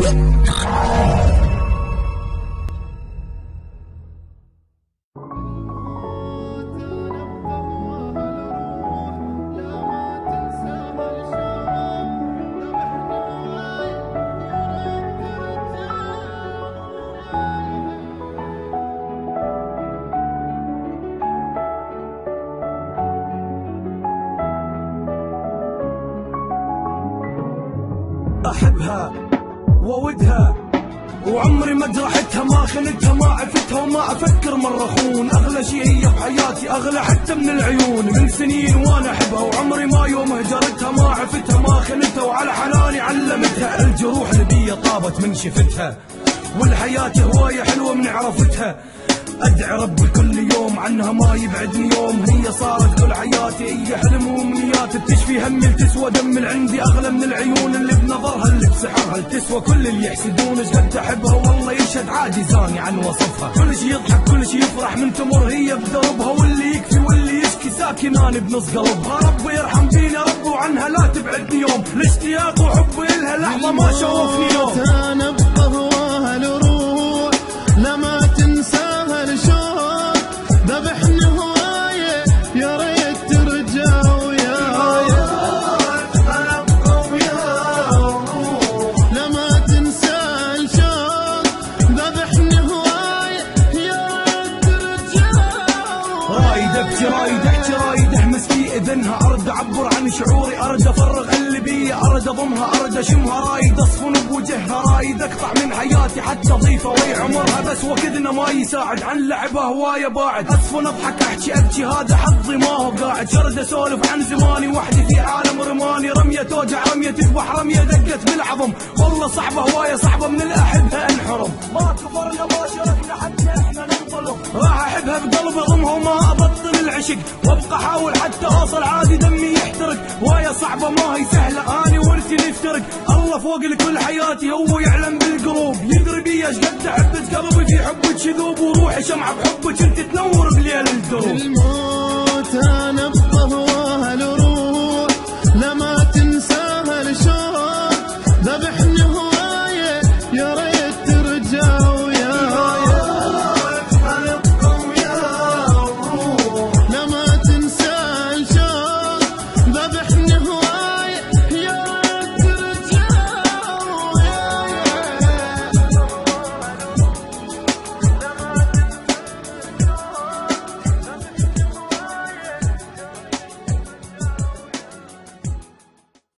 أحبها وودها وعمري ما جرحتها، ما خنتها، ما عفتها وما أفكر مرة خون. أغلى شي هي بحياتي، أغلى حتى من العيون. من سنين وأنا أحبها وعمري ما يوم هجرتها، ما عفتها ما خنتها وعلى حناني علمتها. الجروح اللي بيا طابت من شفتها، والحياة هواية حلوة من عرفتها. أدعي ربي كل يوم عنها ما يبعدني يوم. هي صارت كل حياتي، هي حلم وأمنيات. بتشفي همي تسوى دم اللي عندي، أغلى من العيون اللي بنظرها اللي بسحرها. تسوى كل اللي يحسدون ايش قد أحبها، والله يشهد عاجزاني عن وصفها. كل شي يضحك كل شي يفرح من تمر هي بدربها، واللي يكفي واللي يشكي ساكناني بنص قلبها. ربي يرحم فينا رب وعنها لا تبعدني يوم. الاشتياق وحبي إلها لحظة ما شوفني يوم. نبقى هواها الروح لما تنساها الشوق. ذبحني هواية يا ريت ترجع وياي. أنا أبقى وياها لما تنسى الشوق. ذبحني هواية يا ريت ترجع. رايد ابكي رايد احكي رايد احمس في اذنها. ارد اعبر عن شعوري، ارد افرغ اللي بي، ارد اضمها، ارد اشمها. رايد اصفن بوجهها، رايد اقطع من حياتي حتى اضيفها وهي عمرها. بس وكذنا ما يساعد، عن لعبها هوايه بعد. اصفن اضحك احكي ابكي، هذا حظي ما هو قاعد. شرد اسولف عن زماني وحدي في عالم رماني. رميه توجع رميه تذبح رميه دقت بالعظم. والله صعبه هوايه صعبه من الاحبها انحرم. ما كفرنا ما شركنا حتى احنا ننظلم. راح احبها بقلبي اضمها وما ابطل العشق، وابقى احاول حتى اوصل عادي دمي يحترق. هوايه صعبه ما هي سهله، اني وانتي نفترق. الله فوق لكل حياتي هو يعلم بالقلوب. يدري بي ايش قد احبك، قلبي في حبك شذوب. وروحي شمعه بحبك انت تنور بليل الدروب.